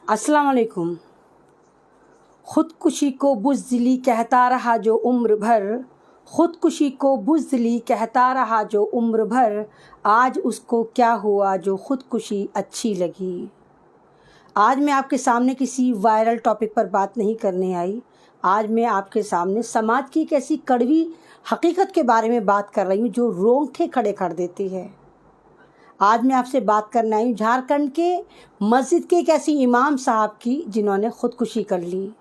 अस्सलाम वालेकुम। खुदकुशी को बुज़दिली कहता रहा जो उम्र भर, खुदकुशी को बुज़दिली कहता रहा जो उम्र भर, आज उसको क्या हुआ जो खुदकुशी अच्छी लगी। आज मैं आपके सामने किसी वायरल टॉपिक पर बात नहीं करने आई। आज मैं आपके सामने समाज की एक ऐसी कड़वी हकीकत के बारे में बात कर रही हूँ जो रोंगटे खड़े कर देती है। आज मैं आपसे बात करने आई हूँ झारखंड के मस्जिद के एक ऐसी इमाम साहब की जिन्होंने ख़ुदकुशी कर ली।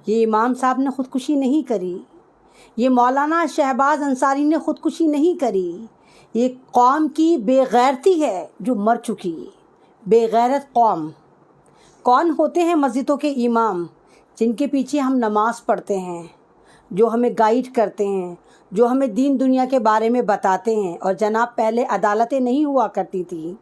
ये इमाम साहब ने ख़ुदकुशी नहीं करी, ये मौलाना शहबाज अंसारी ने ख़ुदकुशी नहीं करी। ये कौम की बेगैरती है जो मर चुकी। बेगैरत कौम कौन होते हैं? मस्जिदों के इमाम, जिनके पीछे हम नमाज़ पढ़ते हैं, जो हमें गाइड करते हैं, जो हमें दीन दुनिया के बारे में बताते हैं। और जनाब, पहले अदालतें नहीं हुआ करती थी,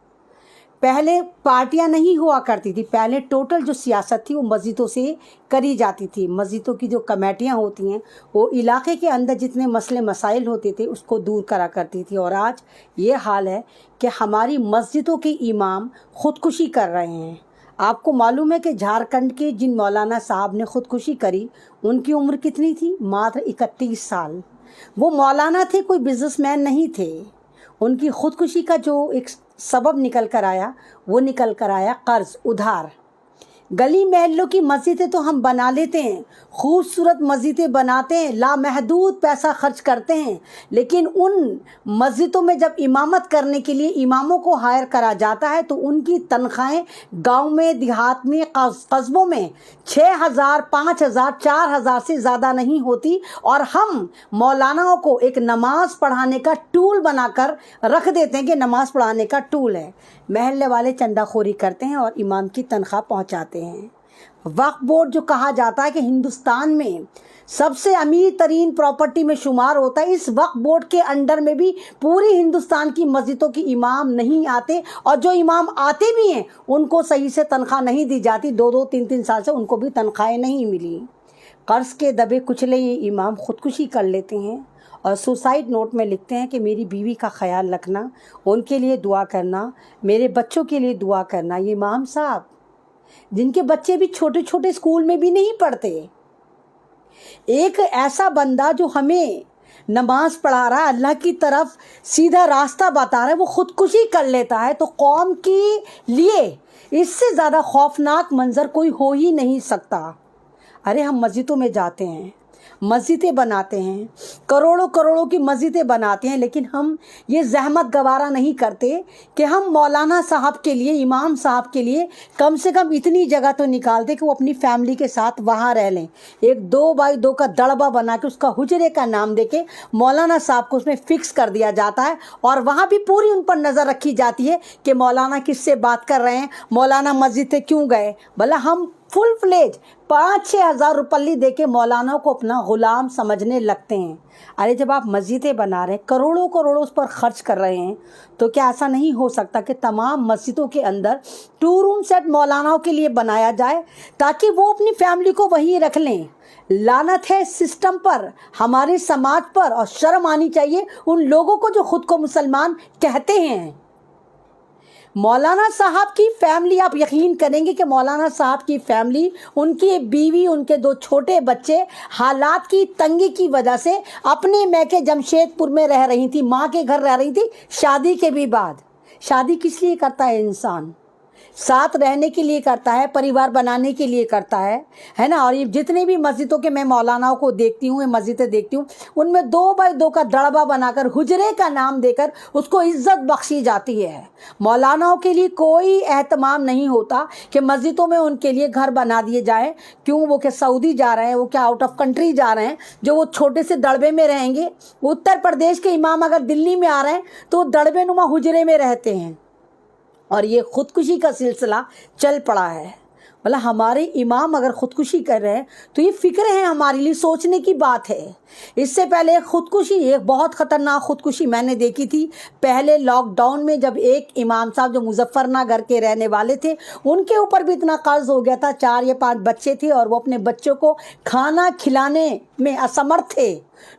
पहले पार्टियां नहीं हुआ करती थी, पहले टोटल जो सियासत थी वो मस्जिदों से करी जाती थी। मस्जिदों की जो कमेटियां होती हैं वो इलाके के अंदर जितने मसले मसाइल होते थे उसको दूर करा करती थी। और आज ये हाल है कि हमारी मस्जिदों के इमाम ख़ुदकुशी कर रहे हैं। आपको मालूम है कि झारखंड के जिन मौलाना साहब ने ख़ुदकुशी करी उनकी उम्र कितनी थी? मात्र 31 साल। वो मौलाना थे, कोई बिजनेसमैन नहीं थे। उनकी ख़ुदकुशी का जो एक सबब निकल कर आया वो निकल कर आया कर्ज़, उधार। गली महल्लों की मस्जिदें तो हम बना लेते हैं, खूबसूरत मस्जिदें बनाते हैं, लामहदूद पैसा खर्च करते हैं, लेकिन उन मस्जिदों में जब इमामत करने के लिए इमामों को हायर करा जाता है तो उनकी तनख्वाहें गांव में, देहात में, कस्बों में 6,000, 5,000, 4,000 से ज़्यादा नहीं होती। और हम मौलानाओं को एक नमाज़ पढ़ाने का टूल बनाकर रख देते हैं कि नमाज़ पढ़ाने का टूल है। महल्ले वाले चंदाखोरी करते हैं और इमाम की तनख्वाह पहुंचाते हैं। वक्फ बोर्ड जो कहा जाता है कि हिंदुस्तान में सबसे अमीर तरीन प्रॉपर्टी में शुमार होता है, इस वक्फ बोर्ड के अंडर में भी पूरी हिंदुस्तान की मस्जिदों की इमाम नहीं आते। और जो इमाम आते भी हैं उनको सही से तनख्वाह नहीं दी जाती। 2-2, 3-3 साल से उनको भी तनख्वाहें नहीं मिली। कर्ज के दबे कुचले ये इमाम ख़ुदकुशी कर लेते हैं और सुसाइड नोट में लिखते हैं कि मेरी बीवी का ख्याल रखना, उनके लिए दुआ करना, मेरे बच्चों के लिए दुआ करना। ये इमाम साहब जिनके बच्चे भी छोटे छोटे स्कूल में भी नहीं पढ़ते, एक ऐसा बंदा जो हमें नमाज पढ़ा रहा है, अल्लाह की तरफ सीधा रास्ता बता रहा है, वो ख़ुदकुशी कर लेता है तो कौम के लिए इससे ज़्यादा खौफनाक मंजर कोई हो ही नहीं सकता। अरे हम मस्जिदों में जाते हैं, मस्जिदें बनाते हैं, करोड़ों करोड़ों की मस्जिदें बनाते हैं, लेकिन हम ये जहमत गवारा नहीं करते कि हम मौलाना साहब के लिए, इमाम साहब के लिए कम से कम इतनी जगह तो निकाल दें कि वो अपनी फैमिली के साथ वहाँ रह लें। एक 2x2 का दड़बा बना के उसका हुजरे का नाम दे के मौलाना साहब को उसमें फ़िक्स कर दिया जाता है और वहाँ भी पूरी उन पर नज़र रखी जाती है कि मौलाना किससे बात कर रहे हैं, मौलाना मस्जिद से क्यों गए। भला हम फुल फ्लेज 5-6 हज़ार रुपये दे के मौलाना को अपना ग़ुलाम समझने लगते हैं। अरे जब आप मस्जिदें बना रहे हैं, करोड़ों करोड़ों उस पर खर्च कर रहे हैं, तो क्या ऐसा नहीं हो सकता कि तमाम मस्जिदों के अंदर 2 रूम सेट मौलानाओं के लिए बनाया जाए ताकि वो अपनी फैमिली को वहीं रख लें। लानत है सिस्टम पर, हमारे समाज पर, और शर्म आनी चाहिए उन लोगों को जो खुद को मुसलमान कहते हैं। मौलाना साहब की फैमिली, आप यकीन करेंगे कि मौलाना साहब की फैमिली, उनकी बीवी, उनके 2 छोटे बच्चे हालात की तंगी की वजह से अपने मैके जमशेदपुर में रह रही थी, माँ के घर रह रही थी शादी के भी बाद। शादी किस लिए करता है इंसान? साथ रहने के लिए करता है, परिवार बनाने के लिए करता है ना। और ये जितने भी मस्जिदों के मैं मौलानाओं को देखती हूँ, मस्जिदें देखती हूँ, उनमें 2x2 का दड़बा बनाकर हुजरे का नाम देकर उसको इज्जत बख्शी जाती है। मौलानाओं के लिए कोई एहतमाम नहीं होता कि मस्जिदों में उनके लिए घर बना दिए जाए। क्यों? वो क्या सऊदी जा रहे हैं, वो क्या आउट ऑफ कंट्री जा रहे हैं जो वो छोटे से दड़बे में रहेंगे? उत्तर प्रदेश के इमाम अगर दिल्ली में आ रहे हैं तो दड़बे नुमा हुजरे में रहते हैं। और ये ख़ुदकुशी का सिलसिला चल पड़ा है। मतलब हमारे इमाम अगर ख़ुदकुशी कर रहे हैं तो ये फ़िक्र है, हमारे लिए सोचने की बात है। इससे पहले ख़ुदकुशी, एक बहुत ख़तरनाक ख़ुदकुशी मैंने देखी थी पहले लॉकडाउन में, जब एक इमाम साहब जो मुजफ्फरनगर के रहने वाले थे, उनके ऊपर भी इतना कर्ज हो गया था, 4 या 5 बच्चे थे और वो अपने बच्चों को खाना खिलाने में असमर्थ थे।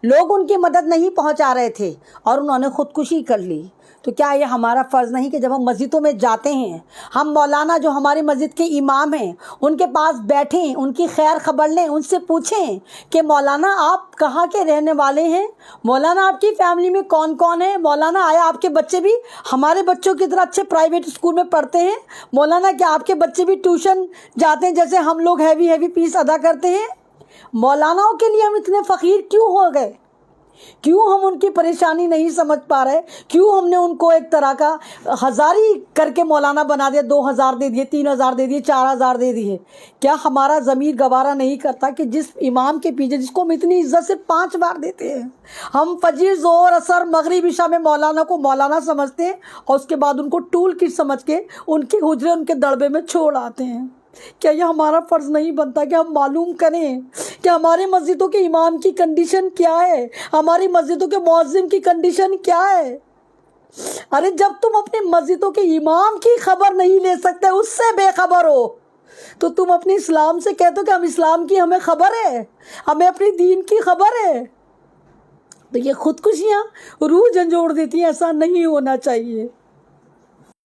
लोग उनकी मदद नहीं पहुंचा रहे थे और उन्होंने ख़ुदकुशी कर ली। تو کیا یہ ہمارا فرض نہیں کہ جب ہم مسجدوں میں جاتے ہیں، ہم مولانا جو ہماری مسجد کے امام ہیں ان کے پاس بیٹھیں، ان کی خیر خبر لیں، ان سے پوچھیں کہ مولانا آپ کہاں کے رہنے والے ہیں، مولانا آپ کی فیملی میں کون کون ہے، مولانا آیا آپ کے بچے بھی ہمارے بچوں کی طرح اچھے پرائیویٹ اسکول میں پڑھتے ہیں، مولانا کیا آپ کے بچے بھی ٹیوشن جاتے ہیں جیسے ہم لوگ ہیوی فیس ادا کرتے ہیں؟ مولاناؤں کے لیے ہم اتنے فقیر کیوں ہو گئے؟ کیوں ہم ان کی پریشانی نہیں سمجھ پا رہے؟ کیوں ہم نے ان کو ایک طرح کا ہزاری کر کے مولانا بنا دیا، 2000 دے دیے، 3000 دے دیے، 4000 دے دیے؟ کیا ہمارا ضمیر گوارا نہیں کرتا کہ جس امام کے پیچھے جس کو ہم اتنی عزت سے 5 بار دیتے ہیں، ہم فجر ظہر عصر مغرب عشاء میں مولانا کو مولانا سمجھتے ہیں اور اس کے بعد ان کو ٹول کٹ سمجھ کے ان کے حجرے ان کے دڑبے میں چھوڑ آتے ہیں؟ کیا یہ ہمارا فرض نہیں بنتا کہ ہم معلوم کریں کہ ہماری مسجدوں کے امام کی کنڈیشن کیا ہے، ہماری مسجدوں کے مؤذن کی کنڈیشن کیا ہے؟ ارے جب تم اپنی مسجدوں کے امام کی خبر نہیں لے سکتے، اس سے بے خبر ہو، تو تم اپنے اسلام سے کہتے ہو کہ ہم اسلام کی ہمیں خبر ہے، ہمیں اپنی دین کی خبر ہے؟ تو یہ خودکشیاں روح جھنجھوڑ دیتی ہیں، ایسا نہیں ہونا چاہیے۔